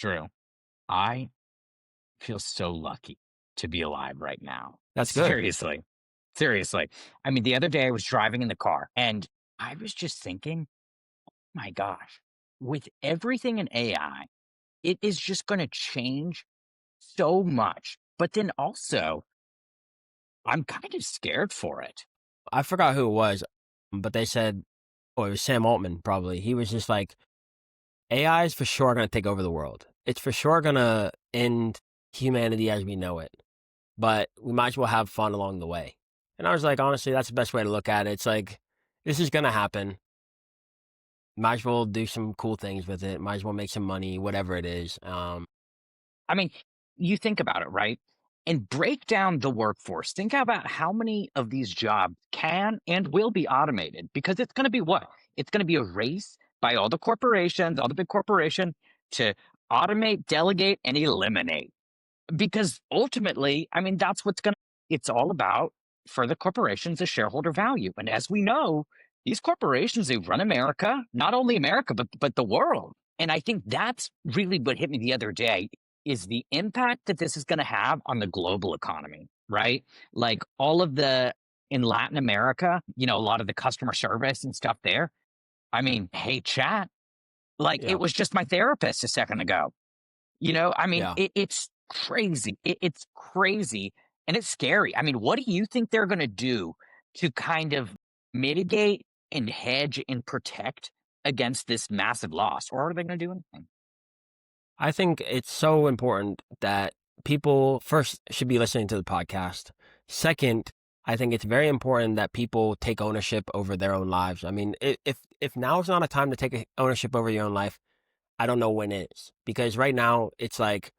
Drew, I feel so lucky to be alive right now. That's good. Seriously. Seriously. I mean, the other day I was driving in the car and I was just thinking, my gosh, with everything in AI, it is just going to change so much. But then also, I'm kind of scared for it. I forgot who it was, but they said, oh, it was Sam Altman probably. He was just like, AI is for sure going to take over the world. It's for sure going to end humanity as we know it, but we might as well have fun along the way. And I was like, honestly, that's the best way to look at it. It's like, this is going to happen. Might as well do some cool things with it. Might as well make some money, whatever it is. I mean, you think about it, right? And break down the workforce. Think about how many of these jobs can and will be automated because it's going to be what? It's going to be a race by all the corporations, all the big corporation to automate, delegate, and eliminate. Because ultimately, I mean, that's what's going to, it's all about for the corporations, the shareholder value. And as we know, these corporations, they run America, not only America, but the world. And I think that's really what hit me the other day is the impact that this is going to have on the global economy, right? Like all of the, in Latin America, a lot of the customer service and stuff there. I mean, hey, chat, like Yeah, it was just my therapist a second ago. I mean, yeah. it's crazy. It's crazy and it's scary. I mean, what do you think they're going to do to kind of mitigate and hedge and protect against this massive loss? Or are they going to do anything? I think it's so important that people first should be listening to the podcast. Second, I think it's very important that people take ownership over their own lives. I mean, if now is not a time to take ownership over your own life, I don't know when is. Because right now it's like,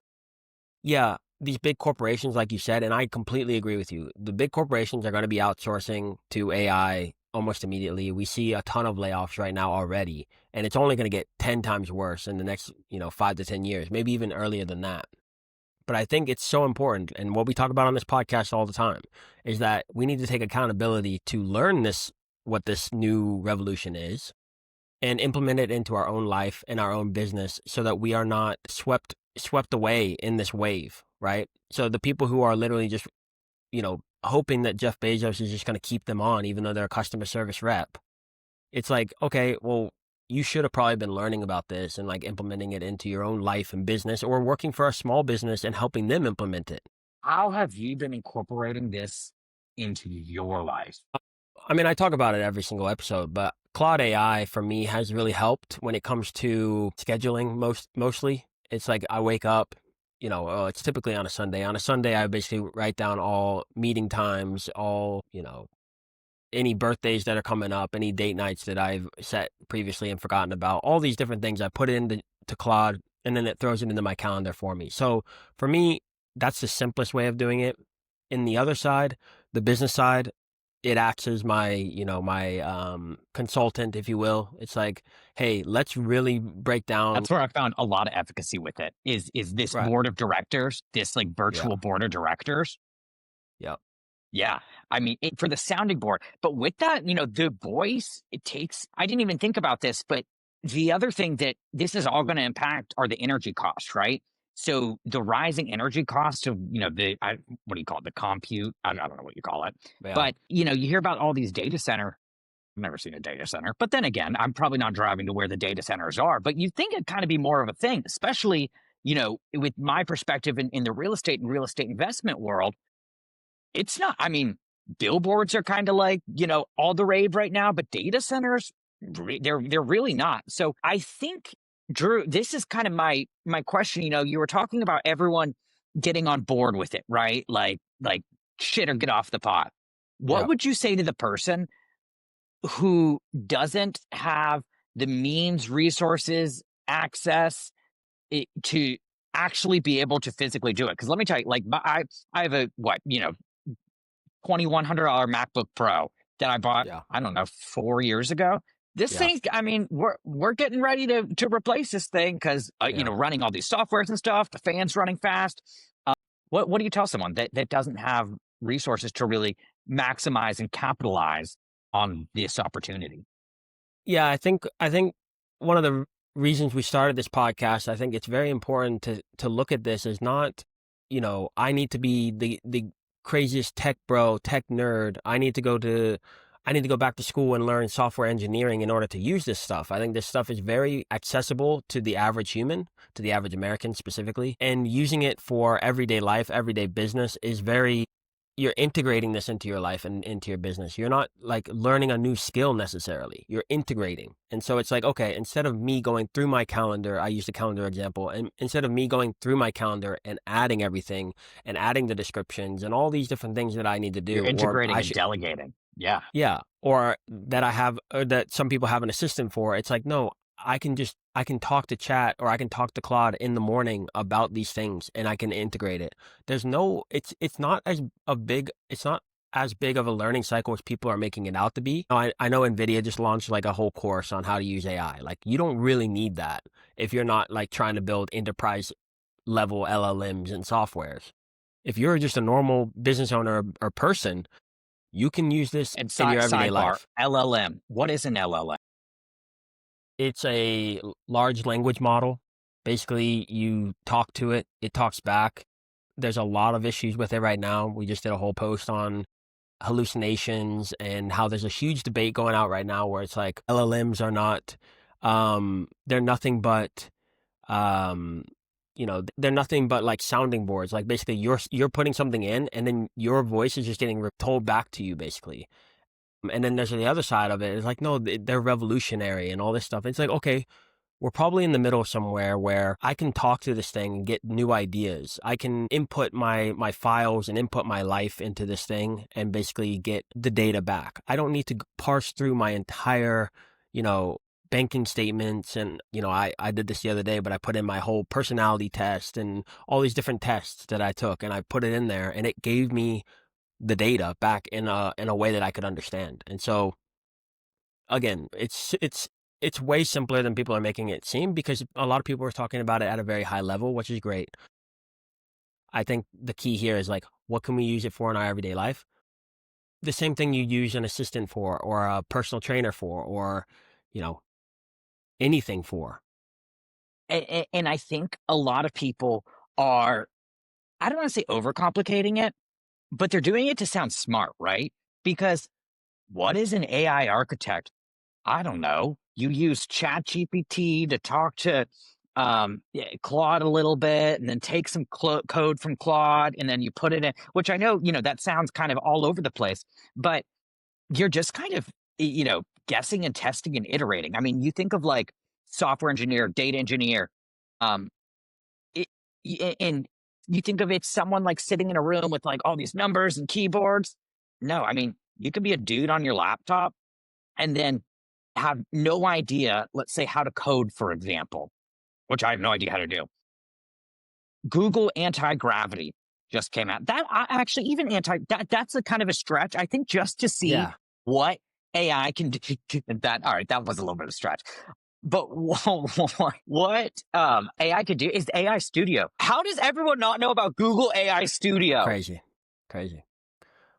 yeah, these big corporations, like you said, and I completely agree with you. The big corporations are going to be outsourcing to AI almost immediately. We see a ton of layoffs right now already, and it's only going to get 10 times worse in the next, 5 to 10 years, maybe even earlier than that. But I think it's so important. And what we talk about on this podcast all the time is that we need to take accountability to learn what this new revolution is and implement it into our own life and our own business so that we are not swept away in this wave, right? So the people who are literally just, hoping that Jeff Bezos is just going to keep them on even though they're a customer service rep. It's like, okay, well, you should have probably been learning about this and like implementing it into your own life and business or working for a small business and helping them implement it. How have you been incorporating this into your life? I mean, I talk about it every single episode, but Claude AI for me has really helped when it comes to scheduling mostly. It's like I wake up, it's typically on a Sunday. On a Sunday, I basically write down all meeting times, all, any birthdays that are coming up, any date nights that I've set previously and forgotten about, all these different things I put into to Claude and then it throws it into my calendar for me. So for me, that's the simplest way of doing it. In the other side, the business side, it acts as my, consultant, if you will. It's like, hey, let's really break down. That's where I found a lot of efficacy with it is this Right. board of directors, this like Yeah. virtual board of directors. Yeah. Yeah. I mean, for the sounding board. But with that, the voice, I didn't even think about this, but the other thing that this is all going to impact are the energy costs, right? So the rising energy cost of, what do you call it? The compute. I don't know what you call it. Yeah. But, you hear about all these data center. I've never seen a data center. But then again, I'm probably not driving to where the data centers are. But you think it'd kind of be more of a thing, especially, with my perspective in the real estate and real estate investment world. It's not, I mean, billboards are kind of like, all the rave right now, but data centers, they're really not. So I think, Drew, this is kind of my question. You were talking about everyone getting on board with it, right? Like shit or get off the pot. What Yeah. would you say to the person who doesn't have the means, resources, access to actually be able to physically do it? Because let me tell you, like I have a what $2,100 MacBook Pro that I bought, Yeah. I don't know, 4 years ago. This Yeah. thing, I mean, we're getting ready to replace this thing because Yeah. running all these softwares and stuff, the fan's running fast. What do you tell someone that doesn't have resources to really maximize and capitalize on this opportunity? Yeah. I think one of the reasons we started this podcast, I think it's very important to look at this as not, I need to be the craziest tech bro, tech nerd. I need to go back to school and learn software engineering in order to use this stuff. I think this stuff is very accessible to the average human, to the average American specifically, and using it for everyday life, everyday business is very, you're integrating this into your life and into your business. You're not like learning a new skill necessarily. You're integrating. And so it's like, okay, instead of me going through my calendar, I use the calendar example, and instead of me going through my calendar and adding everything and adding the descriptions and all these different things that I need to You're do, or integrating and delegating. Yeah. yeah, or that I have, or that some people have an assistant for. It's like, no, I can talk to Chat, or I can talk to Claude in the morning about these things, and I can integrate it. There's no, it's not as it's not as big of a learning cycle as people are making it out to be. I know NVIDIA just launched like a whole course on how to use AI. Like, you don't really need that if you're not like trying to build enterprise level LLMs and softwares. If you're just a normal business owner or person, you can use this And in your everyday sidebar, life. LLM. What is an LLM? It's a large language model. Basically, you talk to it, it talks back. There's a lot of issues with it right now. We just did a whole post on hallucinations and how there's a huge debate going out right now where it's like LLMs are not, they're nothing but, um, they're nothing but like sounding boards. Like, basically, you're putting something in, and then your voice is just getting told back to you, basically. And then there's the other side of it. It's like, no, they're revolutionary and all this stuff. It's like, okay, we're probably in the middle somewhere where I can talk to this thing and get new ideas. I can input my files and input my life into this thing and basically get the data back. I don't need to parse through my entire, banking statements. And, I did this the other day, but I put in my whole personality test and all these different tests that I took, and I put it in there, and it gave me the data back in a way that I could understand. And so again, it's way simpler than people are making it seem, because a lot of people are talking about it at a very high level, which is great. I think the key here is like, what can we use it for in our everyday life? The same thing you use an assistant for, or a personal trainer for, or, anything for. And I think a lot of people are, I don't want to say overcomplicating it, but they're doing it to sound smart, right? Because what is an AI architect? I don't know. You use ChatGPT to talk to Claude a little bit, and then take some code from Claude, and then you put it in, which I know, that sounds kind of all over the place, but you're just kind of, guessing and testing and iterating. I mean, you think of like software engineer, data engineer, um, it, and you think of it, someone like sitting in a room with like all these numbers and keyboards. No, I mean, you could be a dude on your laptop and then have no idea, let's say, how to code, for example, which I have no idea how to do. Google anti-gravity just came out. That actually, even that's a kind of a stretch. I think just to see Yeah, what AI can do. That, all right, that was a little bit of a stretch. But what AI could do is AI Studio. How does everyone not know about Google AI Studio? crazy, crazy,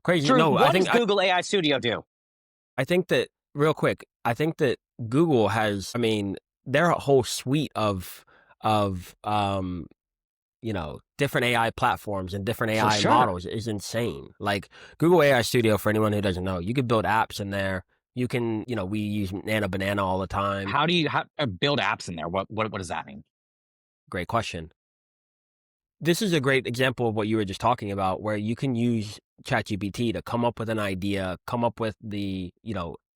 crazy. Drew, No, what does Google AI Studio do? I think that, real quick, I think that Google has, I mean, their whole suite of different AI platforms and different For AI sure. models is insane. Like, Google AI Studio, for anyone who doesn't know, you could build apps in there. You can, we use Nano Banana all the time. How do you build apps in there? What does that mean? Great question. This is a great example of what you were just talking about, where you can use ChatGPT to come up with an idea, come up with these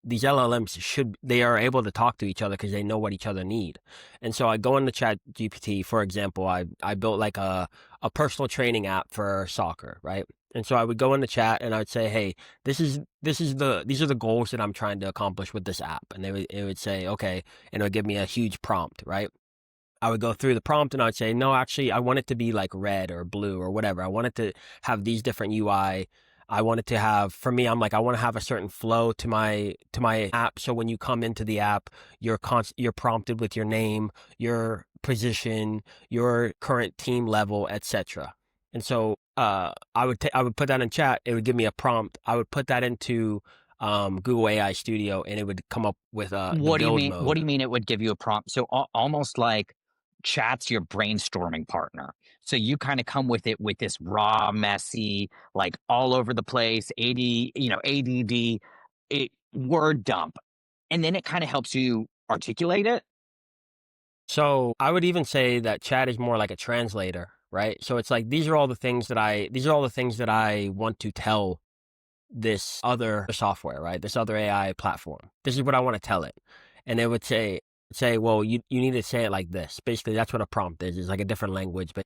LLMs they are able to talk to each other because they know what each other need. And so I go into ChatGPT, for example, I built like a personal training app for soccer, right? And so I would go into chat and I would say, hey, these are the goals that I'm trying to accomplish with this app. And it would say, okay, and it would give me a huge prompt, right? I would go through the prompt and I would say, no, actually, I want it to be like red or blue or whatever. I want it to have these different UI. I want it to have, for me, I'm like, I want to have a certain flow to my app. So when you come into the app, you're prompted with your name, your position, your current team level, etc. And so I would put that in chat. It would give me a prompt. I would put that into Google AI Studio, and it would come up with the What do you build mean? What mode. do you mean it would give you a prompt? So almost like chat's your brainstorming partner. So you kind of come with it with this raw, messy, like all over the place, ADD, word dump, and then it kind of helps you articulate it. So I would even say that chat is more like a translator, right? So it's like these are all the things that I want to tell this other software, right? This other AI platform. This is what I want to tell it. And it would say, well, you need to say it like this. Basically, that's what a prompt is. It's like a different language, but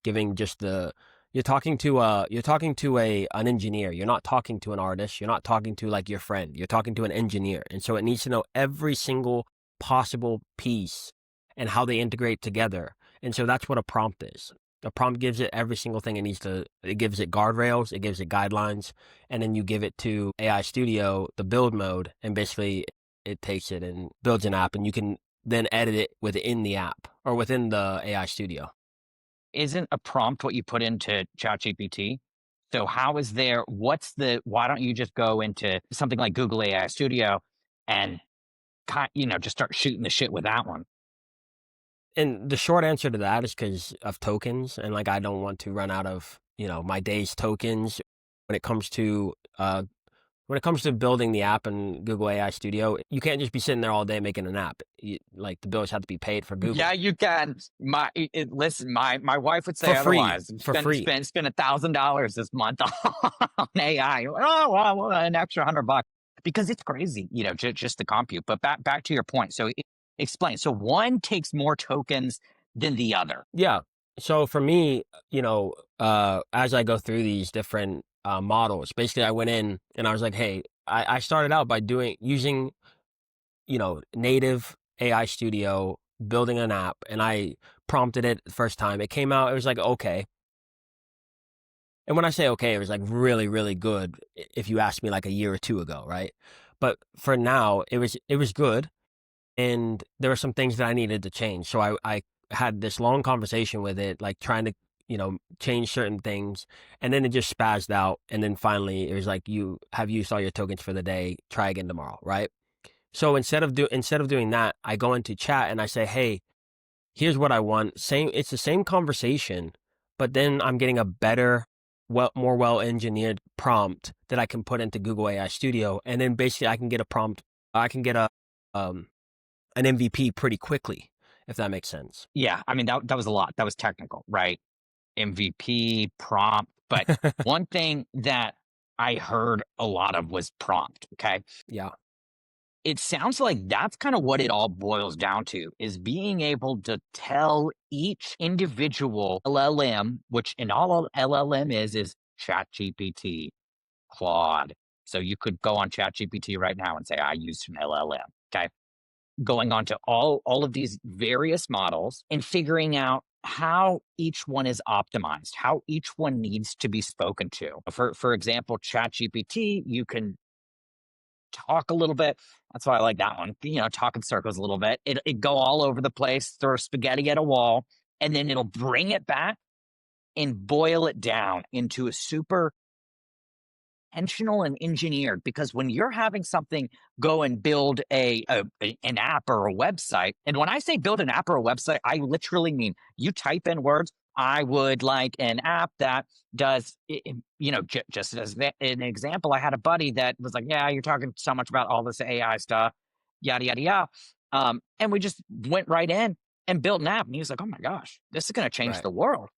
giving just you're talking to an engineer. You're not talking to an artist. You're not talking to like your friend. You're talking to an engineer. And so it needs to know every single possible piece and how they integrate together. And so that's what a prompt is. A prompt gives it every single thing it needs to. It gives it guardrails, it gives it guidelines, and then you give it to AI Studio, the build mode, and basically it takes it and builds an app, and you can then edit it within the app or within the AI Studio. Isn't a prompt what you put into ChatGPT? So how is there? Why don't you just go into something like Google AI Studio and just start shooting the shit with that one? And the short answer to that is because of tokens, and like I don't want to run out of my day's tokens when it comes to building the app in Google AI Studio. You can't just be sitting there all day making an app. Like the bills have to be paid for Yeah, Google you can. Listen, my wife would say for free. otherwise. For free. Spend $1,000 this month on AI. Oh, well, an extra $100 because it's crazy, just the compute. But back to your point. So explain. So one takes more tokens than the other. Yeah. So for me, as I go through these different models, basically I went in and I was like, hey, I started out by using native AI Studio, building an app, and I prompted it the first time. It came out, it was like, okay. And when I say okay, it was like really, really good if you asked me like a year or two ago, right? But for now, it was good. And there were some things that I needed to change. So I had this long conversation with it, like trying to, change certain things. And then it just spazzed out. And then finally it was like, you have used all your tokens for the day. Try again tomorrow, right? So instead of doing that, I go into chat and I say, hey, here's what I want. It's the same conversation, but then I'm getting a better, more well engineered prompt that I can put into Google AI Studio. And then basically I can get um an MVP pretty quickly, if that makes sense. Yeah, I mean that was a lot. That was technical, right? MVP prompt. But one thing that I heard a lot of was prompt. Okay. Yeah. It sounds like that's kind of what it all boils down to is being able to tell each individual LLM, which in all LLM is ChatGPT, Claude. So you could go on ChatGPT right now and say, I used an LLM. Okay. Going on to all of these various models and figuring out how each one is optimized, how each one needs to be spoken to. For example, ChatGPT, you can talk a little bit. That's why I like that one. Talk in circles a little bit. It go all over the place, throw spaghetti at a wall, and then it'll bring it back and boil it down into a super intentional and engineered. Because when you're having something go and build an app or a website, and when I say build an app or a website, I literally mean you type in words. I would like an app that does, just as an example, I had a buddy that was like, yeah, you're talking so much about all this AI stuff, yada, yada, yada. And we just went right in and built an app. And he was like, oh my gosh, this is going to change Right. the world.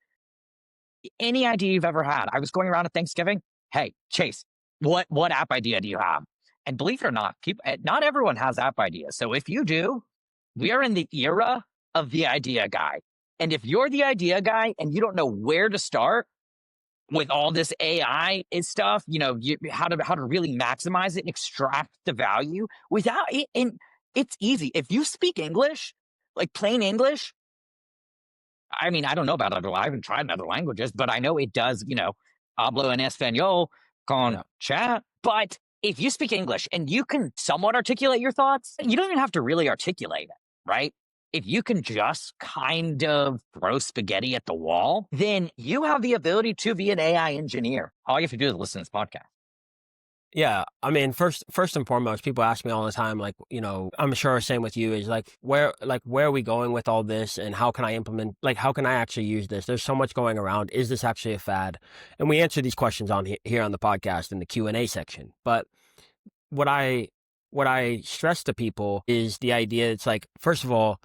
Any idea you've ever had? I was going around at Thanksgiving. Hey, Chase, what app idea do you have? And believe it or not, not everyone has app ideas. So if you do, we are in the era of the idea guy. And if you're the idea guy and you don't know where to start with all this AI stuff, how to really maximize it and extract the value without it. And it's easy. If you speak English, like plain English, I mean, I don't know about I haven't tried other languages, but I know it does, hablo en español con Yeah. chat. But if you speak English and you can somewhat articulate your thoughts, you don't even have to really articulate it, right? If you can just kind of throw spaghetti at the wall, then you have the ability to be an AI engineer. All you have to do is listen to this podcast. Yeah, I mean, first and foremost, people ask me all the time, like, I'm sure same with you, is where are we going with all this, and how can I implement, like, how can I actually use this? There's so much going around. Is this actually a fad? And we answer these questions on here on the podcast in the Q&A section. But what I what I stress to people is the idea. It's like, first of all,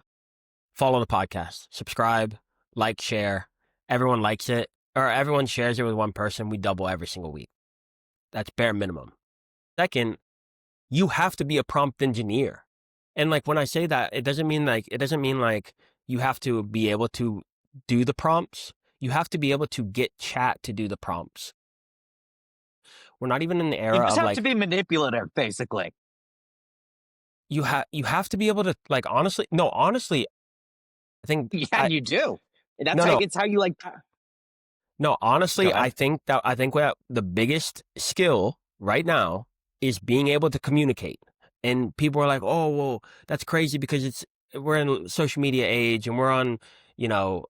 follow the podcast, subscribe, like, share. Everyone likes it, or everyone shares it with one person. We double every single week. That's bare minimum. Second, you have to be a prompt engineer. And like when I say that, it doesn't mean like you have to be able to do the prompts. You have to be able to get chat to do the prompts. We're not even in the You era just of have to like be manipulative, basically. you have to be able to, like, honestly, I think Yeah, I you do. That's no how no it's how you like. no Go honestly, ahead. I think what the biggest skill right now is being able to communicate. And people are like, "Oh, well, that's crazy because we're in social media age and we're on, you know,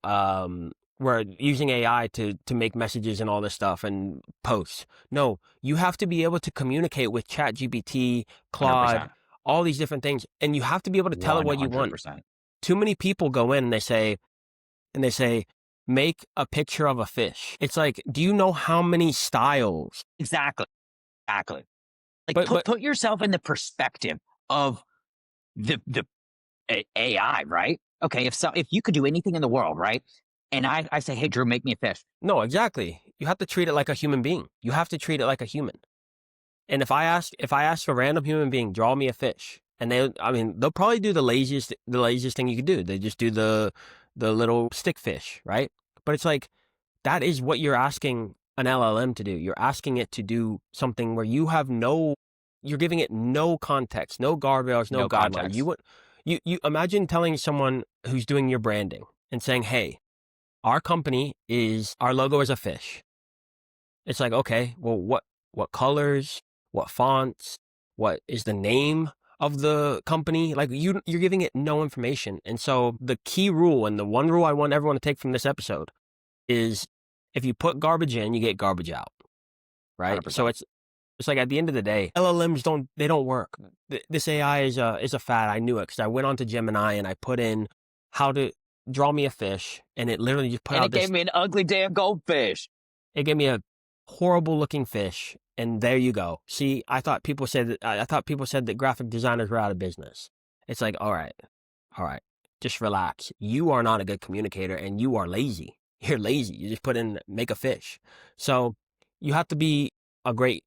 we're using AI to make messages and all this stuff and posts." No, you have to be able to communicate with ChatGPT, Claude, 100%. all these different things, and you have to be able to tell it what you want. 100%. Too many people go in and they say, make a picture of a fish. It's like, do you know how many styles? Exactly. Exactly. Like But put yourself in the perspective of the AI, right? Okay, if you could do anything in the world, right? And I say, hey Drew, make me a fish. no, exactly. You have to treat it like a human being. You have to treat it like a human. And if I ask a random human being, draw me a fish, and they'll probably do the laziest thing you could do. They just do the little stick fish, right? But it's like, that is what you're asking an LLM to do. You're asking it to do something where you're giving it no context, no guardrails, no No guidelines. context. You imagine telling someone who's doing your branding and saying, "Hey, our logo is a fish." It's like, okay, well, what colors, what fonts, what is the name of the company? Like, you're giving it no information. And so the key rule, and the one rule I want everyone to take from this episode, is if you put garbage in, you get garbage out, right? So 100%. it's like, at the end of the day, LLMs don't work. This AI is a fad. I knew it because I went on to Gemini and I put in how to draw me a fish, and it literally just put And out it gave this. me an ugly damn goldfish. It gave me a horrible looking fish, and there you go. See, I thought people said that graphic designers were out of business. It's like, all right, just relax. You are not a good communicator, and you are lazy. You're lazy. You just put in make a fish. So you have to be a great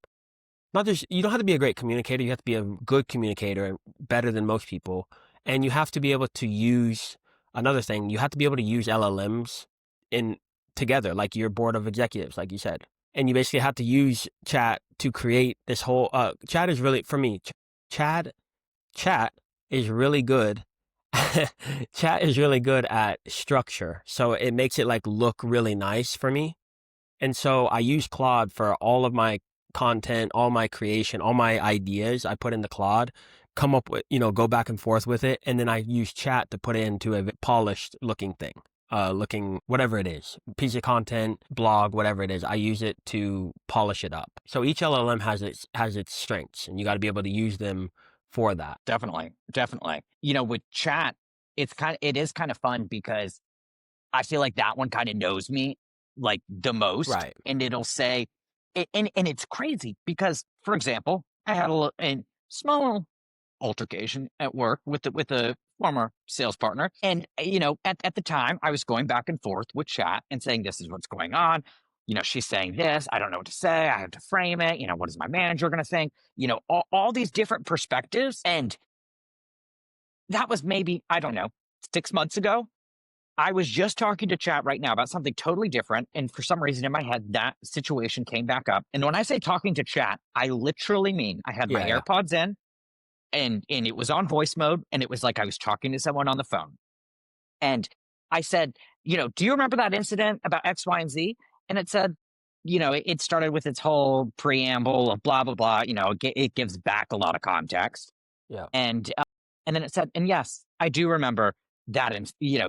not just you don't have to be a great communicator. You have to be a good communicator and better than most people. And you have to be able to use another thing. You have to be able to use LLMs in together, like your board of executives, like you said. And you basically have to use chat to create this whole. Chat is really, for me. Chat chat is really good. Chat is really good at structure, so it makes it like look really nice for me. And so I use Claude for all of my content, all my creation, all my ideas. I put into Claude, come up with, go back and forth with it. And then I use chat to put it into a polished looking thing, looking whatever it is, piece of content, blog, whatever it is. I use it to polish it up. So each LLM has its strengths, and you got to be able to use them for that. Definitely. Definitely. With chat, it is kind of fun because I feel like that one kind of knows me like the most, Right. and it'll say, and it's crazy because, for example, I had a small altercation at work with a former sales partner, and at the time I was going back and forth with chat and saying, this is what's going on. She's saying this. I don't know what to say. I have to frame it. What is my manager going to think? All these different perspectives, and that was maybe, I don't know, 6 months ago. I was just talking to chat right now about something totally different. And for some reason in my head, that situation came back up. And when I say talking to chat, I literally mean I had my Yeah. Yeah. AirPods in and it was on voice mode. And it was like I was talking to someone on the phone. And I said, do you remember that incident about X, Y, and Z? And it said, it started with its whole preamble of blah, blah, blah. It gives back a lot of context. Yeah. And then it said, and yes, I do remember that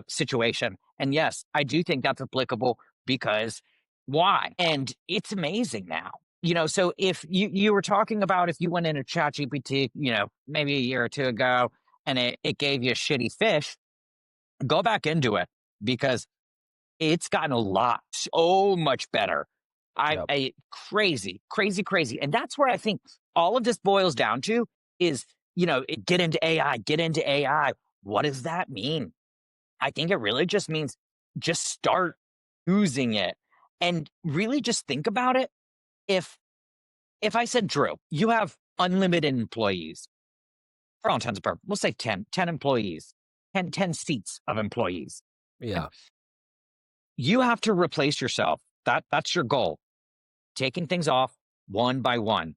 situation. And yes, I do think that's applicable because why? And it's amazing now. So if you were talking about if you went into ChatGPT, maybe a year or two ago, and it gave you a shitty fish, go back into it because it's gotten a lot, so much better. Yep. Crazy, crazy, crazy. And that's where I think all of this boils down to is, get into AI, get into AI. What does that mean? I think it really just means just start using it and really just think about it. If I said, Drew, you have unlimited employees for all intents and purposes, we'll say 10 employees, 10 seats of employees. Yeah. You have to replace yourself. That's your goal. Taking things off one by one.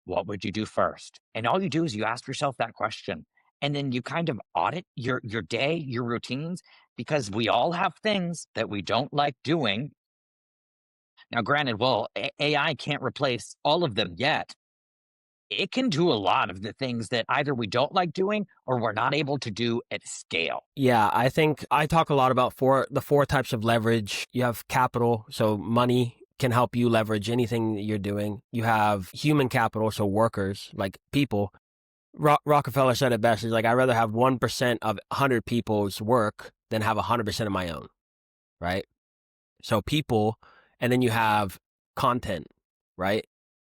What would you do first? And all you do is you ask yourself that question. And then you kind of audit your day, your routines, because we all have things that we don't like doing. Now, granted, well, AI can't replace all of them yet. It can do a lot of the things that either we don't like doing or we're not able to do at scale. Yeah, I think I talk a lot about the four types of leverage. You have capital, so money can help you leverage anything that you're doing. You have human capital, so workers, like people. Rockefeller said it best. He's like, I'd rather have 1% of 100 people's work than have 100% of my own, right? So people, and then you have content, right?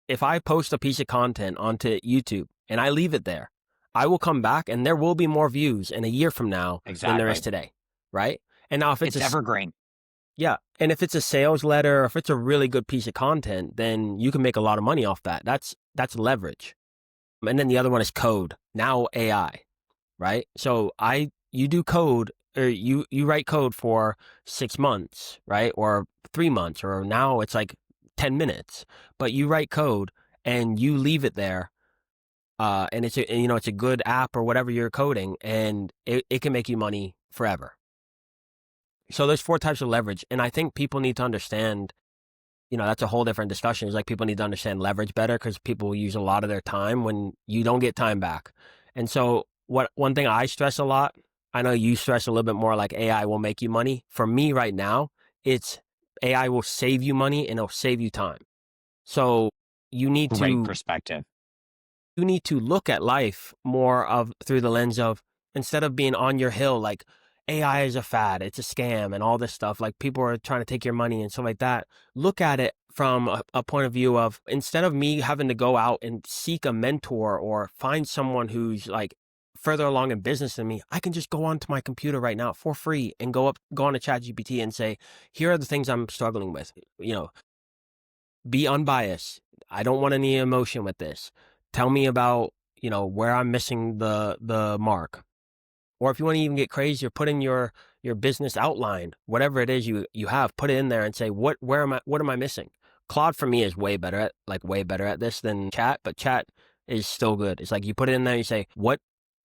If I post a piece of content onto YouTube and I leave it there, I will come back and there will be more views in a year from now than there is Exactly. today, right? And now if It's evergreen. yeah, and if it's a sales letter, or if it's a really good piece of content, then you can make a lot of money off that. That's leverage. And then the other one is code. Now AI, right? So you do code, or you write code for 6 months, right? Or 3 months, or now it's like 10 minutes. But you write code and you leave it there, and it's a good app or whatever you're coding, and it can make you money forever. So there's four types of leverage, and I think people need to understand, that's a whole different discussion. It's like people need to understand leverage better because people use a lot of their time when you don't get time back. And so one thing I stress a lot, I know you stress a little bit more, like AI will make you money. For me right now, it's AI will save you money and it'll save you time. So you need Great to perspective. look at life more of through the lens of, instead of being on your hill, like AI is a fad, it's a scam and all this stuff, like people are trying to take your money and stuff like that. Look at it from a point of view of, instead of me having to go out and seek a mentor or find someone who's like further along in business than me, I can just go onto my computer right now for free and go on to ChatGPT and say, here are the things I'm struggling with. Be unbiased. I don't want any emotion with this. Tell me about, where I'm missing the mark. Or if you want to even get crazier, put in your business outline, whatever it is you have, put it in there and say, what am I missing? Claude for me is way better at this than Chat, but Chat is still good. It's like you put it in there, you say, what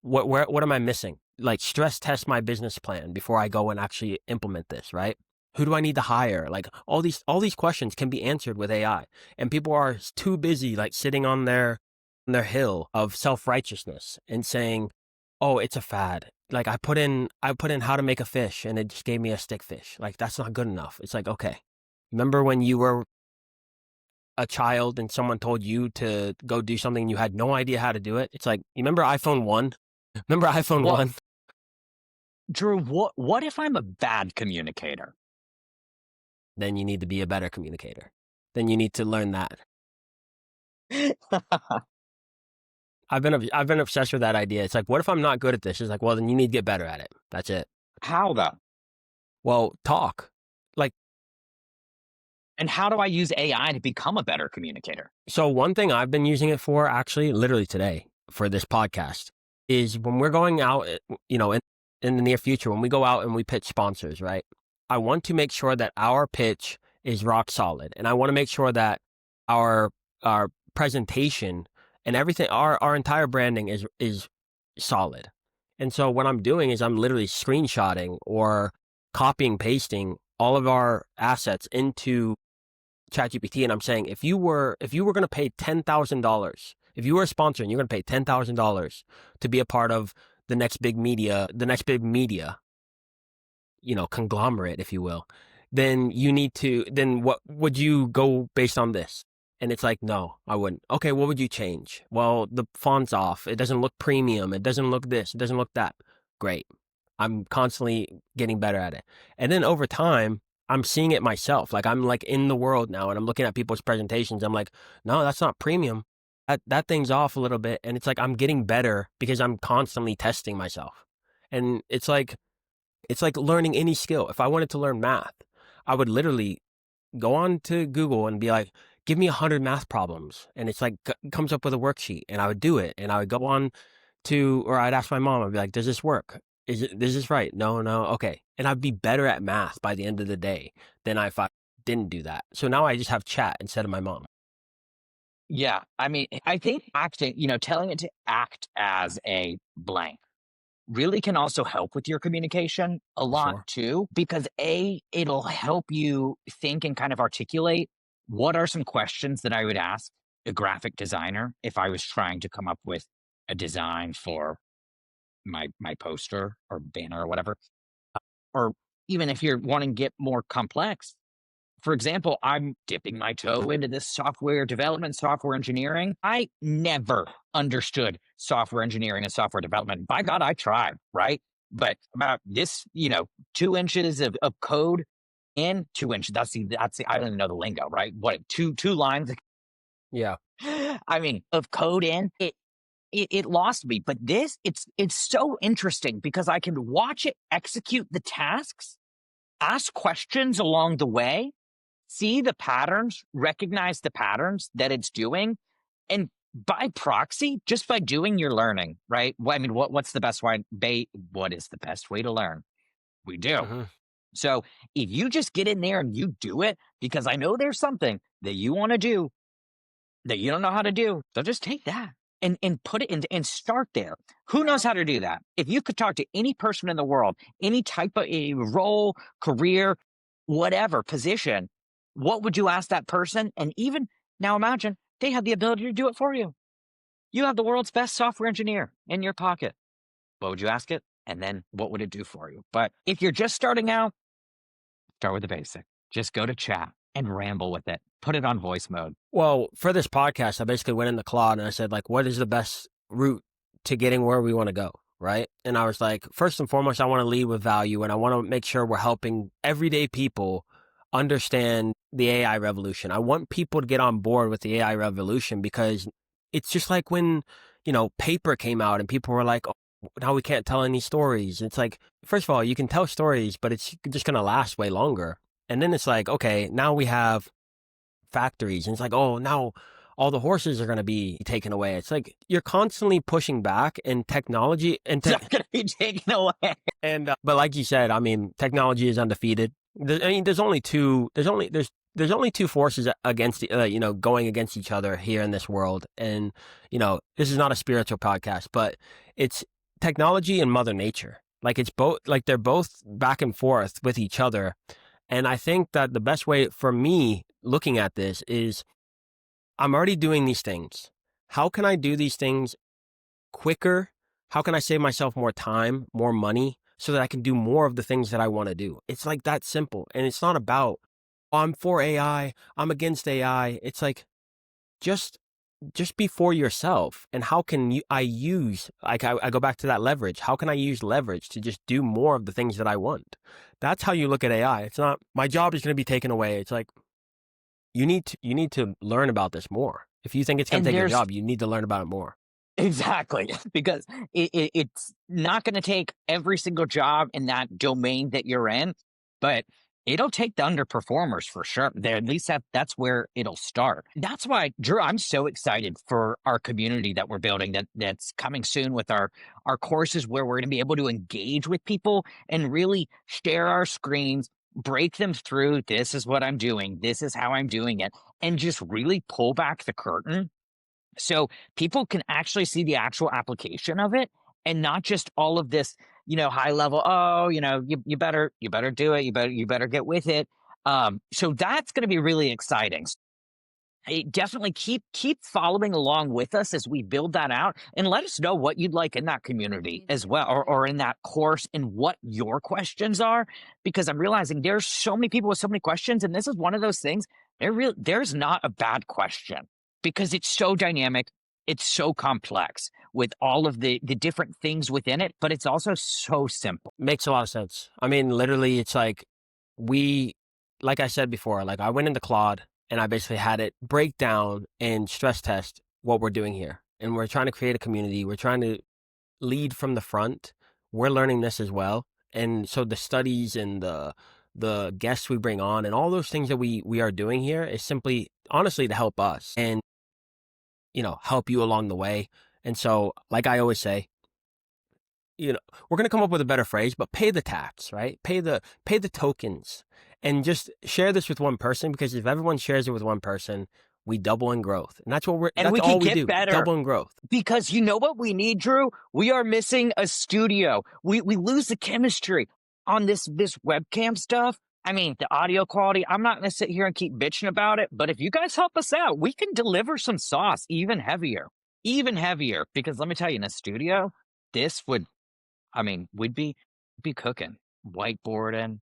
am I missing? Like, stress test my business plan before I go and actually implement this, right? Who do I need to hire? Like, all these questions can be answered with AI, and people are too busy like sitting on their hill of self-righteousness and saying, oh, it's a fad. Like, I put in how to make a fish and it just gave me a stick fish. Like, that's not good enough. It's like, okay, remember when you were a child and someone told you to go do something and you had no idea how to do it? It's like, you remember iPhone 1? Remember iPhone Well, 1? Drew, what if I'm a bad communicator? Then you need to be a better communicator. Then you need to learn that. I've been obsessed with that idea. It's like, what if I'm not good at this? It's like, well, then you need to get better at it. That's it. How though? Well, talk. Like, And how do I use AI to become a better communicator? so one thing I've been using it for, actually, literally today for this podcast, is when we're going out, in the near future, when we go out and we pitch sponsors, right? I want to make sure that our pitch is rock solid. And I want to make sure that our presentation and everything, our entire branding is solid. And so what I'm doing is I'm literally screenshotting or copying, pasting all of our assets into ChatGPT, and I'm saying, if you were going to pay $10,000, if you were a sponsor and you're going to pay $10,000 to be a part of the next big media, conglomerate, if you will, then what would you go based on this? And it's like, no, I wouldn't. Okay, what would you change? Well, the font's off. It doesn't look premium. It doesn't look this. It doesn't look that. Great. I'm constantly getting better at it. And then over time, I'm seeing it myself. Like I'm like in the world now and I'm looking at people's presentations. I'm like, no, that's not premium. That thing's off a little bit. And it's like I'm getting better because I'm constantly testing myself. And it's like learning any skill. If I wanted to learn math, I would literally go on to Google and be like, give me 100 math problems. And it's like, comes up with a worksheet and I would do it. And I would go on to, or I'd ask my mom, I'd be like, does this work? Is this right? No, no. Okay. And I'd be better at math by the end of the day than if I didn't do that. So now I just have chat instead of my mom. Yeah. I mean, I think acting, telling it to act as a blank really can also help with your communication a lot Sure. too, because it'll help you think and kind of articulate what are some questions that I would ask a graphic designer if I was trying to come up with a design for my poster or banner or whatever. Or even if you're wanting to get more complex, for example, I'm dipping my toe into this software development, software engineering. I never understood software engineering and software development. By God, I tried, right? But about this, 2 inches of code in 2 inches. That's the I don't even know the lingo, right? What two lines? Yeah. I mean, of code in it lost me. But it's so interesting because I can watch it execute the tasks, ask questions along the way, see the patterns, recognize the patterns that it's doing, and by proxy, just by doing, you're learning, right? Well, I mean, what's the best way? What is the best way to learn? We do. Hmm. So if you just get in there and you do it, because I know there's something that you want to do that you don't know how to do, so just take that and put it in and start there. Who knows how to do that? If you could talk to any person in the world, any type of a role, career, whatever position, what would you ask that person? And even now, imagine they have the ability to do it for you. You have the world's best software engineer in your pocket. What would you ask it? And then what would it do for you? But if you're just starting out, start with the basic. Just go to chat and ramble with it. Put it on voice mode. Well, for this podcast, I basically went into Claude and I said, like, what is the best route to getting where we want to go? Right. And I was like, first and foremost, I want to lead with value and I want to make sure we're helping everyday people understand the AI revolution. I want people to get on board with the AI revolution because it's just like when, paper came out and people were like, oh, now we can't tell any stories. It's like, first of all, you can tell stories, but it's just going to last way longer. And then it's like, okay, now we have factories and it's like, oh, now all the horses are going to be taken away. It's like you're constantly pushing back and technology It's not going to be taken away. and but like you said, I mean, technology is undefeated. There's only two forces against going against each other here in this world. And this is not a spiritual podcast, but it's technology and Mother Nature. Like it's both, like they're both back and forth with each other. And I think that the best way for me looking at this is I'm already doing these things. How can I do these things quicker? How can I save myself more time, more money, so that I can do more of the things that I want to do? It's like that simple. And it's not about, oh, I'm for AI, I'm against AI. It's like, just be for yourself. And how can I use, like, I go back to that leverage. How can I use leverage to just do more of the things that I want? That's how you look at AI. It's not, my job is going to be taken away. It's like, you need to learn about this more. If you think it's going And to take your there's job, you need to learn about it more. exactly, because it's not going to take every single job in that domain that you're in, but it'll take the underperformers for sure. There, at least that's where it'll start. That's why, Drew, I'm so excited for our community that we're building. That's coming soon with our courses, where we're going to be able to engage with people and really share our screens, break them through. This is what I'm doing. This is how I'm doing it, and just really pull back the curtain so people can actually see the actual application of it and not just all of this, high level, oh, you better do it. You better get with it. So that's going to be really exciting. Definitely keep following along with us as we build that out, and let us know what you'd like in that community as well, or in that course, and what your questions are, because I'm realizing there's so many people with so many questions, and this is one of those things. There's not a bad question, because it's so dynamic, it's so complex with all of the different things within it, but it's also so simple. Makes a lot of sense. I mean, literally, it's like like I said before, like I went into Claude and I basically had it break down and stress test what we're doing here. And we're trying to create a community. We're trying to lead from the front. We're learning this as well. And so the studies and the guests we bring on and all those things that we are doing here is simply honestly to help us and help you along the way. And so, like I always say, we're going to come up with a better phrase, but pay the tax, right? Pay the tokens, and just share this with one person, because if everyone shares it with one person, we double in growth. And that's And that's we can all we get do. better. Double in growth. Because you know what we need, Drew? We are missing a studio. We lose the chemistry on this webcam stuff. I mean, the audio quality, I'm not going to sit here and keep bitching about it, but if you guys help us out, we can deliver some sauce even heavier. Even heavier. Because let me tell you, in a studio, this would, I mean, we'd be cooking, whiteboarding.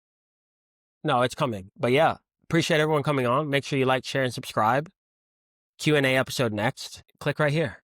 No, it's coming. But yeah, appreciate everyone coming on. Make sure you like, share, and subscribe. Q&A episode next. Click right here.